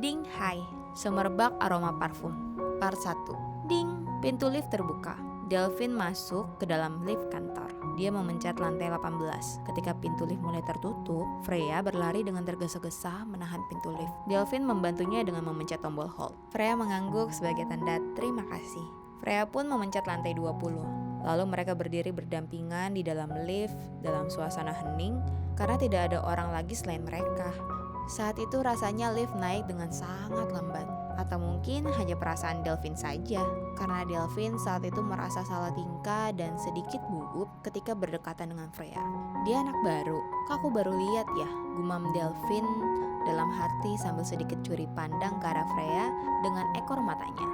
Ding, hai, semerbak aroma parfum. Part 1. Ding, pintu lift terbuka. Delphine masuk ke dalam lift kantor. Dia memencet lantai 18. Ketika pintu lift mulai tertutup, Freya berlari dengan tergesa-gesa menahan pintu lift. Delphine membantunya dengan memencet tombol hold. Freya mengangguk sebagai tanda terima kasih. Freya pun memencet lantai 20. Lalu mereka berdiri berdampingan di dalam lift dalam suasana hening karena tidak ada orang lagi selain mereka. Saat itu rasanya lift naik dengan sangat lambat. Atau mungkin hanya perasaan Delphine saja, karena Delphine saat itu merasa salah tingkah dan sedikit gugup ketika berdekatan dengan Freya. Dia anak baru, kok aku baru lihat ya, gumam Delphine dalam hati sambil sedikit curi pandang ke arah Freya dengan ekor matanya.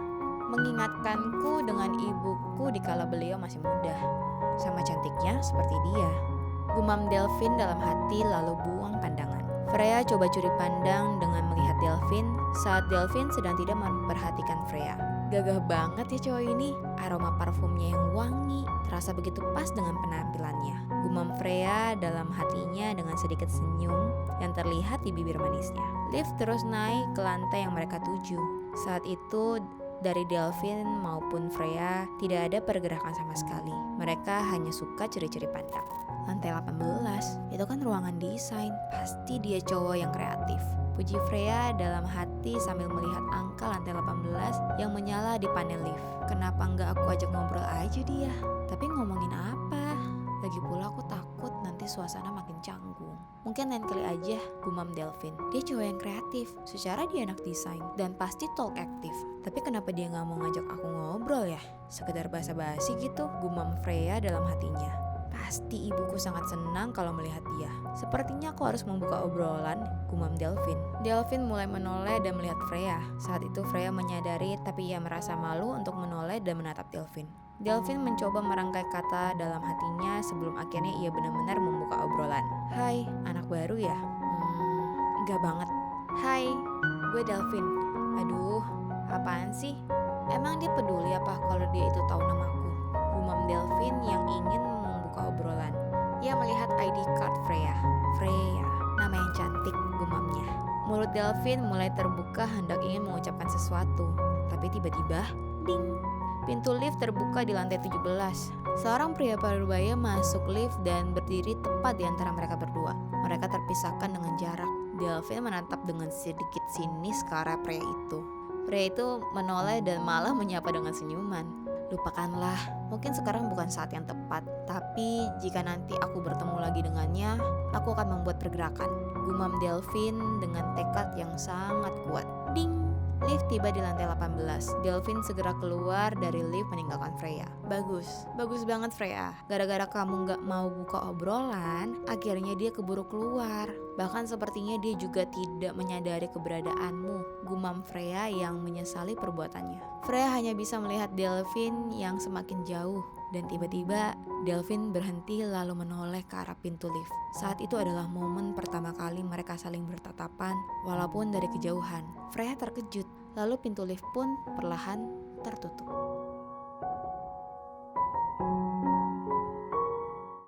Mengingatkanku dengan ibuku dikala beliau masih muda, sama cantiknya seperti dia. Gumam Delphine dalam hati lalu buang pandangan. Freya coba curi pandang dengan melihat Delphine saat Delphine sedang tidak memperhatikan Freya. Gagah banget ya cowok ini, aroma parfumnya yang wangi, terasa begitu pas dengan penampilannya. Gumam Freya dalam hatinya dengan sedikit senyum yang terlihat di bibir manisnya. Lift terus naik ke lantai yang mereka tuju. Saat itu dari Delphine maupun Freya tidak ada pergerakan sama sekali. Mereka hanya suka curi-curi pandang. Lantai 18, itu kan ruangan desain. Pasti dia cowok yang kreatif. Puji Freya dalam hati sambil melihat angka lantai 18 yang menyala di panel lift. Kenapa nggak aku ajak ngobrol aja dia? Tapi ngomongin apa? Lagi pula aku takut nanti suasana makin canggung. Mungkin lain kali aja, gumam Delphine. Dia cowok yang kreatif, secara dia anak desain, dan pasti talk aktif. Tapi kenapa dia gak mau ngajak aku ngobrol ya? Sekedar basa-basi gitu, gumam Freya dalam hatinya. Pasti ibuku sangat senang kalau melihat dia. Sepertinya aku harus membuka obrolan, gumam Delphine. Delphine mulai menoleh dan melihat Freya. Saat itu Freya menyadari tapi ia merasa malu untuk menoleh dan menatap Delphine. Delphine mencoba merangkai kata dalam hatinya sebelum akhirnya ia benar-benar membuka obrolan. Hai, anak baru ya? Enggak banget. Hai, gue Delphine. Aduh, apaan sih? Emang dia peduli apa kalau dia itu tahu namaku? Gumam Delphine yang ingin membuka obrolan. Ia melihat ID card Freya. Freya, nama yang cantik, gumamnya. Mulut Delphine mulai terbuka hendak ingin mengucapkan sesuatu. Tapi tiba-tiba, ding! Pintu lift terbuka di lantai 17. Seorang pria parubaya masuk lift dan berdiri tepat di antara mereka berdua. Mereka terpisahkan dengan jarak. Delphine menatap dengan sedikit sinis ke arah pria itu. Pria itu menoleh dan malah menyapa dengan senyuman. Lupakanlah, mungkin sekarang bukan saat yang tepat. Tapi jika nanti aku bertemu lagi dengannya, aku akan membuat pergerakan. Gumam Delphine dengan tekad yang sangat kuat. Ding! Lift tiba di lantai 18. Delphine segera keluar dari lift meninggalkan Freya. Bagus banget Freya. Gara-gara kamu gak mau buka obrolan, akhirnya dia keburu keluar. Bahkan sepertinya dia juga tidak menyadari keberadaanmu, gumam Freya yang menyesali perbuatannya. Freya hanya bisa melihat Delphine yang semakin jauh. Dan tiba-tiba Delphine berhenti lalu menoleh ke arah pintu lift. Saat itu adalah momen pertama kali mereka saling bertatapan walaupun dari kejauhan. Freya terkejut, lalu pintu lift pun perlahan tertutup.